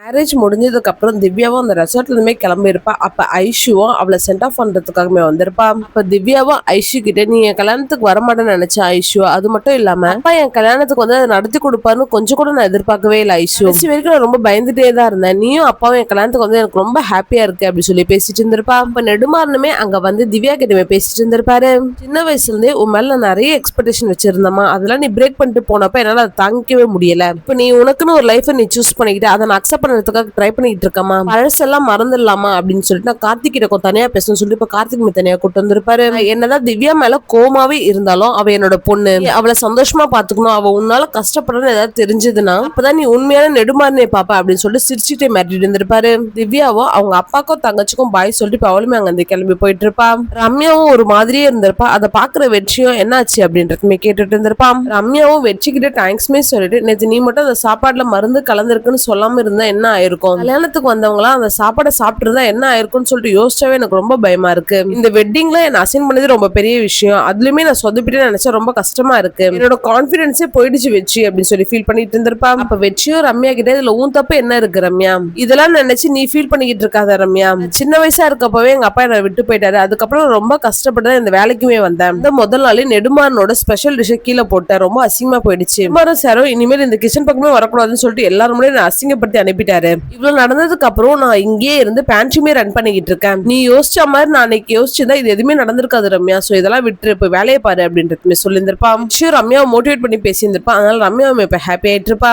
Marriage முடிஞ்சதுக்கு அப்புறம் திவ்யாவும் அந்த ரெசார்ட்ல இருந்துமே கிளம்பி இருப்பா. அப்ப ஐஷுவும் அவளை சென்ட் ஆஃப் பண்றதுக்காகவே வந்திருப்பா. அப்ப திவ்யாவும் ஐஷு கிட்ட நீ என் கல்யாணத்துக்கு வரமாட்டேன்னு நினைச்ச ஐஷு, அது மட்டும் இல்லாம அப்பா என் கல்யாணத்துக்கு வந்து அதை நடத்தி கொடுப்பாருன்னு கொஞ்சம் கூட நான் எதிர்பார்க்கவே இல்லை ஐஷு. வரைக்கும் நான் ரொம்ப பயந்துட்டே தான் இருந்தேன். நீயும் அப்பாவும் என் கல்யாணத்துக்கு வந்து எனக்கு ரொம்ப ஹாப்பியா இருக்கு அப்படின்னு சொல்லி பேசிட்டு இருந்திருப்பா. அப்ப நெடுமாறனுமே அங்க வந்து திவ்யா கிட்டமே பேசிட்டு இருந்திருப்பாரு. சின்ன வயசுல இருந்தே உன் மேல நிறைய எக்ஸ்பெக்டேஷன் வச்சிருந்தமா, அதெல்லாம் நீ பிரேக் பண்ணிட்டு போனப்ப என்னால அதை தாங்கிக்கவே முடியல. இப்ப நீ உனக்குன்னு ஒரு லைஃப் நீ சூஸ் பண்ணிக்கிட்டு அதை நான் அக்செப்ட் பண்ணதுக்காக ட்ரை பண்ணிட்டு இருக்கமா, பழசெல்லாம் மறந்துடலாமா அப்படின்னு சொல்லிட்டு நான் கார்த்திக் கிட்ட தனியா பேசணும்னு சொல்லிட்டு இப்ப கார்த்திக் தனியா கூட்டு வந்திருப்பாரு. என்னதான் திவ்யா மேல கோமாவே இருந்தாலும் அவ என்னோட பொண்ணு, அவளை சந்தோஷமா பாத்துக்கணும், அவ உன்னால கஷ்டப்படுறன்னு ஏதாவது தெரிஞ்சதுன்னா அப்பதான் நீ உண்மையான நெடுமாறனே பாப்பா அப்படின்னு சொல்லிட்டு சிரிச்சுட்டே மாட்டிட்டு இருந்திருப்பாரு. திவ்யாவோ அவங்க அப்பாக்கும் தங்கச்சிக்கும் பாய் சொல்லிட்டு அவளுமே அங்க இருந்து கிளம்பி போயிட்டு இருப்பா. ரம்யாவும் ஒரு மாதிரியே இருந்திருப்பா. அதை பாக்குற வெற்றியும் என்னாச்சு அப்படின்றதுமே கேட்டுட்டு இருந்திருப்பா. ரம்யாவும் வெற்றிக்கிட்ட தேங்க்ஸ்மே சொல்லிட்டு நேற்று நீ மட்டும் அந்த சாப்பாடுல மருந்து கலந்துருக்குன்னு சொல்லாம இருந்தா என்ன ஆயிருக்கும், கல்யாணத்துக்கு வந்தவங்களா அந்த சாப்பாடை சாப்பிட்டு இருந்தா என்ன ஆயிருக்கும்னு சொல்லிட்டு யோசிச்சாவே எனக்கு ரொம்ப பயமா இருக்கு. இந்த வெட்டிங்ல என்ன அசைன் பண்ணது ரொம்ப பெரிய விஷயம், அதுலயுமே நான் சொதப்பிட்டு நினைச்சா ரொம்ப கஷ்டமா இருக்கு, என்னோட கான்பிடன்ஸே போயிடுச்சு வெற்றி அப்படின்னு சொல்லி ஃபீல் பண்ணிட்டு இருந்திருப்பா. அப்ப வெற்றியும் ரம்யா கிட்ட இதுல உன் தப்பு என்ன இருக்கு ரம்யா, இதெல்லாம் நினைச்சு நீ ஃபீல் பண்ணிக்கிட்டு இருக்காத ரம்யா, சின்ன வயசா இருக்கப்பவே எங்க அப்பா என்ன விட்டு போயிட்டாரு, அதுக்கப்புறம் ரொம்ப கஷ்டப்பட்டு இந்த வேலைக்குமே வந்தேன். இந்த முதல் நாளே நெடுமாறனோட ஸ்பெஷல் டிஷ் கீழே போட்டேன், ரொம்ப அசிங்கமா போயிடுச்சு. நெடுமாறன் சாரும் இனிமேல் இந்த கிச்சன் பக்கமே வரக்கூடாதுன்னு சொல்லிட்டு எல்லாரும் முன்னாடி அசிங்கப்படுத்தி அனுப்பிட்டாரு. இவ்வளவு நடந்ததுக்கு அப்புறம் நான் இங்கே இருந்து பேண்ட்ரியுமே ரன் பண்ணிக்கிட்டு இருக்கேன். நீ யோசிச்ச மாதிரி நான் அன்னைக்கு யோசிச்சுதான் இது எதுவுமே நடந்திருக்காது ரம்யா, சோ இதெல்லாம் விட்டு இப்ப வேலையை பாரு அப்படின்றது சொல்லியிருந்திருப்பா. ரம்யாவை மோட்டிவேட் பண்ணி பேசியிருந்திருப்பா. அதனால ரம்யாவும் இப்ப ஹாப்பி ஆயிட்டு இருப்பா.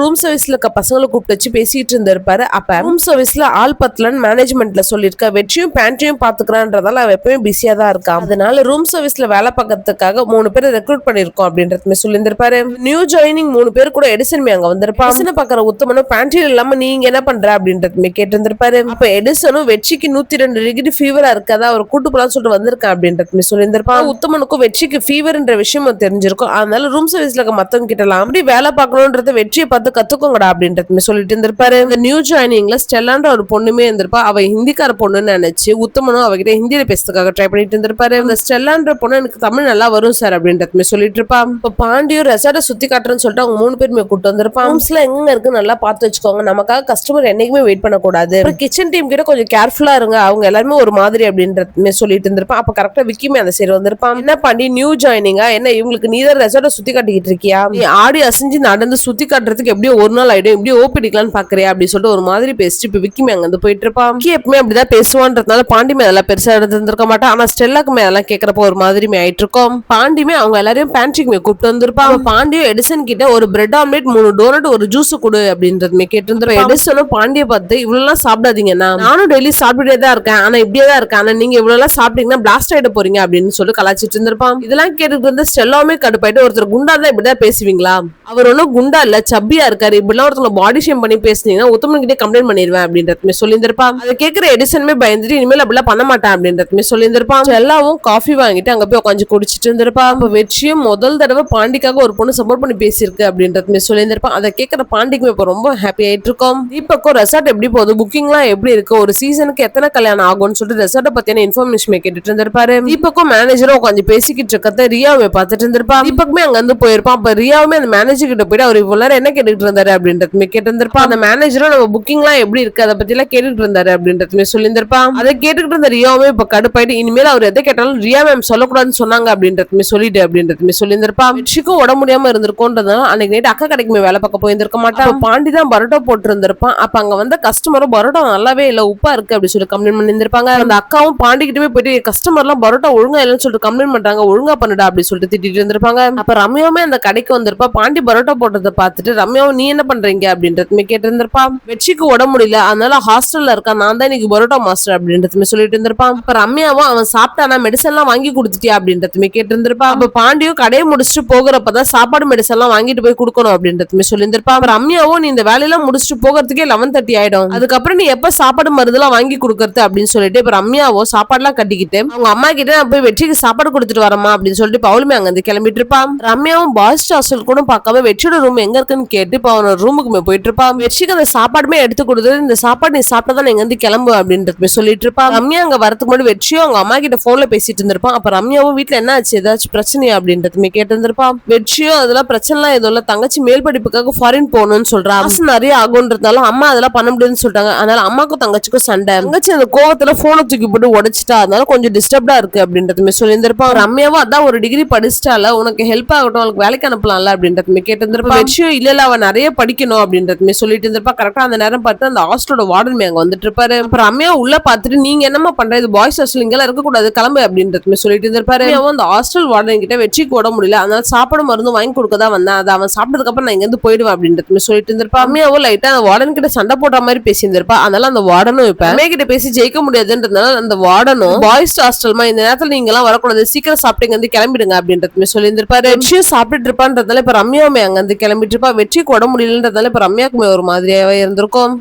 ரூம் சர்வீஸ்ல இருக்க பசங்களை கூப்பிட்டு வச்சு பேசிட்டு இருந்திருப்பாரு. அப்ப ரூம் சர்வீஸ்ல ஆள் பத்தலன்னு மேனேஜ்மெண்ட்ல சொல்லியிருக்கா. வெற்றியும் பேண்ட்ரியும் பாத்துக்கிறான்றதால அவ எப்பவுமே பிஸியா தான் இருக்கா. அதனால ரூம் சர்வீஸ்ல வேலை பார்க்கறதுக்காக 3 பேரை ரெக்ரூட் பண்ணிருக்கோம் அப்படின்றது சொல்லியிருந்திருப்பாரு. நியூ ஜாயினிங் 3 பேர் கூட எடிசன் அங்க வந்திருப்பா. பாக்குற உத்தமனும் பேண்ட்ரி இல்லாம நீங்க என்ன பண்ற அப்படின்றதுமே கேட்டு இருந்திருப்பாரு. அப்ப எடிசனும் வெற்றிக்கு 102 டிகிரி ஃபீவரா இருக்காதா அவர் கூட்டு போலான்னு சொல்லிட்டு வந்திருக்கேன் அப்படின்றது சொல்லியிருந்திருப்பான். உத்தமனுக்கும் வெற்றிக்கு ஃபீவர்ன்ற விஷயம் தெரிஞ்சிருக்கும். அதனால ரூம் சர்வீஸ்ல இருக்க மத்தவங்க கிட்டலாம் அப்படி வேலை பார்க்கணும்ன்றத வெற்றியை பார்த்து கத்துக்கோங்கடா அப்படின்றது சொல்லிட்டு இருந்திருப்பாரு. இந்த நியூ ஜாயினிங்ல ஸ்டெல்லான்ற ஒரு பொண்ணுமே இருந்திருப்பா. அவ ஹிந்திக்கார பொண்ணுன்னு நினைச்சு உத்தமனும் அவகிட்ட ஹிந்தியில பேசுறதுக்காக ட்ரை பண்ணிட்டு இருந்திருப்பாரு. இந்த ஸ்டெல்லான்ற பொண்ணு எனக்கு தமிழ் நல்லா வரும் சார் அப்படின்றது சொல்லிட்டு இருப்பா. இப்ப பாண்டியும் ரெசார்ட்டை சுத்தி காட்டுறேன்னு சொல்லிட்டு அவங்க 3 பேருமே கூட்டு வந்திருப்பான். ரூம்ஸ்ல எங்க இருக்கு நல்லா பார்த்து வச்சுக்கோங்க, நமக்காக கஸ்டமர் என்னைக்குமே வெயிட் பண்ணக்கூடாது, கிச்சன் டீம் கிட்ட கொஞ்சம் கேர்ஃபுல்லா இருங்க, அவங்க எல்லாருமே ஒரு மாதிரி அப்படின்றது சொல்லிட்டு இருந்திருப்பான். அப்ப கரெக்டா விக்கிமே அந்த சைடு வந்திருப்பான். என்ன பாண்டி நியூ ஜாயினிங்கா, என்ன இவங்களுக்கு நீதான் ரெசார்ட்டை சுத்தி காட்டிக்கிட்டு இருக்கியா, நீ ஆடி அசைஞ்சு நடந்து சுத்தி காட்டுறதுக்கு எப்படியோ ஒரு நாள் ஆயிடும், எப்படியோ ஓப்பிடிக்கலான்னு பாக்குறியா அப்படின்னு சொல்லிட்டு ஒரு மாதிரி பேசிட்டு இப்ப விக்கிமே அங்க வந்து போயிட்டு இருப்பான். விக்கி எப்பவுமே அப்படிதான் பேசுவான்றதுனால பாண்டிமே அதெல்லாம் பெருசா எடுத்திருந்திருக்க மாட்டான். ஆனா ஸ்டெல்லாக்குமே அதெல்லாம் கேட்கறப்ப ஒரு மாதிரி ஆயிட்டு இருக்கும். பாண்டிமே அவங்க எல்லாரையும் பேண்ட்ரிக்குமே கூப்பிட்டு வந்திருப்பான். பாண்டியும் எடிசன் கிட்ட ஒரு பிரெட் ஆம்லெட் 3 டோனட் ஒரு ஜூஸ் கொடு அப்படின்றதுமே கேட்டு இருந்திருப்பான். எடிசனும் பாண்டிய பார்த்து இவ்வளவு சாப்பிடாதீங்கன்னா, நானும் டெய்லி சாப்பிட்டுட்டே தான் இருக்கேன், ஆனா இப்படியே தான் இருக்கேன், ஆனா நீங்க இவ்வளவு சாப்பிட்டீங்கன்னா பிளாஸ்ட் ஆயிட போறீங்க அப்படின்னு சொல்லி கலாச்சிட்டு இருந்திருப்பான். இதெல்லாம் கேட்டுட்டு வந்து ஸ்டெல்லாமே கடுப்பாயிட்டு ஒருத்தர் குண்டா தான் இப்படிதான் பேசுவீங்களா, அவர் ஒன்னும் குண்டா இல்ல சப்பியா இருக்காரு, இப்படிலாம் ஒருத்தவங்க பாடி ஷேம் பண்ணி பேசுனீங்கன்னா உத்தமன் கிட்டே கம்ப்ளைண்ட் பண்ணிடுவேன் அப்படின்றதுமே சொல்லியிருந்திருப்பான். அதை கேட்கிற எடிசனுமே பயந்துட்டு இனிமேல் அப்படிலாம் பண்ண மாட்டேன் அப்படின்றதுமே சொல்லியிருந்திருப்பான். எல்லாவும் காஃபி வாங்கிட்டு அங்க போய் உட்காந்து குடிச்சிட்டு இருந்திருப்பான். அப்ப வெற்றியும் முதல் தடவை பாண்டிக்காக ஒரு பொண்ணு சப்போர்ட் பண்ணி பேசியிருக்கு அப்படின்றதுமே சொல்லியிருந்திருப்பான். அதை கேட்கிற பாண்டிக்குமே இப்ப ரொம்ப ஹாப்பி ஆயிட்டு இருக்கோம். தீபக்கும் ரெசார்ட் எப்படி போகுது, புக்கிங்லாம் எப்படி இருக்கு, ஒரு சீசனுக்கு எத்தனை கல்யாணம் ஆகும்னு சொல்லிட்டு ரெசார்ட்டை பத்தியான இன்ஃபர்மேஷன் கேட்டுட்டு இருந்திருப்பாரு. தீபக்கும் மேனேஜரும் உட்காந்து பேசிக்கிட்டு இருக்கத ரியாவை பார்த்துட்டு இருந்திருப்பான். தீபக்குமே அங்க இருந்து போயிருப்பான். அப்ப ரியாவுமே அந்த மேனேஜர் கிட்ட போயிட்டு அவர் இவ்வளவு நேரம் என்ன கேட்டுட்டு இருந்தாரு அப்படின்றதுமே கேட்டு இருந்திருப்பான். அந்த மேனேஜரும் நம்ம புக்கிங்லாம் எப்படி இருக்கு அதை பத்தி எல்லாம் கேட்டுட்டு இருந்தாரு அப்படின்றதுமே சொல்லியிருந்திருப்பான். அதை கேட்டுக்கிட்டு இருந்த ரியாவுமே இப்ப கடுப்பாயிட்டு இனிமேல் அவர் எதை கேட்டாலும் ரியா மேம் சொல்லக்கூடாதுன்னு சொன்னாங்க அப்படின்றதுமே சொல்லிட்டு அப்படின்றதுமே சொல்லியிருந்திருப்பான். வெற்றிக்கும் உடம்பு முடியாம இருந்திருக்கோன்றதுனால அன்னைக்கு நைட் அக்கா கடைக்குமே வேலை பார்க்க போயிருந்திருக்க மாட்டான். பாண்டி தான் பரோட்டா போட்டு இருந்திருப்பான். அப்ப அங்க வந்த கஸ்டமரும் பரோட்டா நல்லாவே இல்ல, உப்பா இருக்கு அப்படின்னு சொல்லி கம்ப்ளைண்ட் பண்ணிருப்பாங்க. அந்த அக்காவும் பாண்டிக்கிட்டே போயிட்டு கஸ்டமர் எல்லாம் பரோட்டா ஒழுங்கா இல்லைன்னு சொல்லிட்டு கம்ப்ளைண்ட் பண்றாங்க, ஒழுங்கா பண்ணுடா அப்படின்னு சொல்லிட்டு திட்டிட்டு இருந்திருப்பாங்க. அப்ப ரம்யாவுமே அந்த கடைக்கு வந்திருப்பா. பாண்டி பரோட்டா போட்டதை பார்த்துட்டு ரம்யாவும் நீ என்ன பண்றீங்க அப்படின்றதுமே கேட்டு இருந்திருப்பா. வெற்றிக்கு உடம்பு முடியல, அதனால ஹாஸ்டல்ல இருக்கா, நான் தான் இன்னைக்கு பரோட்டா மாஸ்டர் அப்படின்றதுமே சொல்லிட்டு இருந்திருப்பான். அப்ப ரம்யாவும் அவன் சாப்பிட்டானா மெடிசன் எல்லாம் வாங்கி கொடுத்துட்டியா அப்படின்றதுமே கேட்டு இருந்திருப்பா. அப்ப பாண்டியும் கடையை முடிச்சுட்டு போகிறப்பதான் சாப்பாடு மெடிசன் எல்லாம் வாங்கிட்டு போய் கொடுக்கணும் அப்படின்றதுமே சொல்லியிருந்திருப்பா. ரம்யாவும் நீ இந்த வேலையெல்லாம் முடிச்சுட்டு போகிறதுக்கே 11:30 ஆயிடும், அதுக்கப்புறம் நீ எப்ப சாப்பாடு மருந்தெல்லாம் வாங்கி கொடுக்கறது அப்படின்னு சொல்லிட்டு இப்ப ரம்யாவோ சாப்பாடுலாம் கட்டிக்கிட்டு அவங்க அம்மா கிட்ட நான் போய் வெற்றிக்கு சாப்பாடு கொடுத்துட்டு வரமா அப்படின்னு சொல்லிட்டு பவுலுமே அங்க இருந்து கிளம்பிட்டு இருப்பான். ரம்யாவும் பாய்ஸ் ஹாஸ்டல் கூட பார்க்காம வெற்றியோட ரூம் எங்க இருக்குன்னு கேட்டு இப்ப அவனோட ரூமுக்குமே போயிட்டு இருப்பான். வெற்றிக்கு அந்த சாப்பாடுமே எடுத்து கொடுத்து இந்த சாப்பாடு நீ சாப்பிட்டதான் எங்க இருந்து கிளம்பு அப்படின்றது சொல்லிட்டு இருப்பான். ரம்யா அங்க வரதுக்கு முன்னாடி வெற்றியும் அவங்க அம்மா கிட்ட போன்ல பேசிட்டு இருந்திருப்பான். அப்ப ரம்யாவும் வீட்டுல என்ன ஆச்சு, ஏதாச்சும் பிரச்சனையா அப்படின்றதுமே கேட்டு இருந்திருப்பான். வெற்றியும் அதெல்லாம் பிரச்சனை எல்லாம் எதுவும் இல்ல, தங்கச்சி மேல் படிப்புக்காக ஃபாரின் போகணும்னு சொல்றான், நிறைய ஆகும் வேணும்ன்றதால அம்மா அதெல்லாம் பண்ண முடியும்னு சொல்லிட்டாங்க. அதனால அம்மாக்கும் தங்கச்சிக்கும் சண்டை. தங்கச்சி அந்த கோவத்துல போனை தூக்கி போட்டு உடைச்சிட்டா, அதனால கொஞ்சம் டிஸ்டர்ப்டா இருக்கு அப்படின்றதுமே சொல்லியிருந்திருப்பா. ரம்யாவும் அதான் ஒரு டிகிரி படிச்சிட்டால, உனக்கு ஹெல்ப் ஆகட்டும், அவளுக்கு வேலைக்கு அனுப்பலாம்ல அப்படின்றதுமே கேட்டிருந்திருப்பா. விஷயம் இல்ல அவ நிறைய படிக்கணும் அப்படின்றதுமே சொல்லிட்டு இருந்திருப்பா. கரெக்டா அந்த நேரம் பார்த்து அந்த ஹாஸ்டலோட வார்டன் அங்க வந்துட்டு இருப்பாரு. அப்புறம் ரம்யா உள்ள பாத்துட்டு, நீங்க என்னமா பண்றது, பாய்ஸ் ஹாஸ்டல் இங்கெல்லாம் இருக்க கூடாது, கிளம்பு அப்படின்றதுமே சொல்லிட்டு இருந்திருப்பாரு. அந்த ஹாஸ்டல் வார்டன் கிட்ட வெற்றிக்கு ஓட முடியல, அதனால சாப்பாடு மருந்து வாங்கி கொடுக்க தான் வந்தேன், அதை அவன் சாப்பிட்டதுக்கு அப்புறம் நான் இங்க இருந்து போயிடுவேன் அப்படின்றதுமே சொல்லிட்டு இருந்திருப்பா. ரம்யாவும் லைட்டா அந்த வார்டன் கிட்ட சண்டை போடுற மாதிரி பேசி இருந்திருப்பா. அதனால அந்த வார்டனும் இப்ப ரம்யா கிட்ட பேசி ஜெயிக்க முடியாதுன்றதுனால அந்த வார்டனும் பாய்ஸ் ஹாஸ்டல்மா இந்த நேரத்துல நீங்க எல்லாம் வரக்கூடாது, சீக்கிரம் சாப்பிட்டு வந்து கிளம்பிடுங்க அப்படின்றதுமே சொல்லி இருந்திருப்பாரு. வெற்றியும் சாப்பிட்டு இருப்பான்றதால இப்ப ரம்யாவுமே அங்க இருந்து கிளம்பிட்டு இருப்பா. வெற்றிக்கு ஓட முடியலன்றதால இப்ப ரம்யாக்குமே ஒரு மாதிரியாவே இருந்திருக்கும்.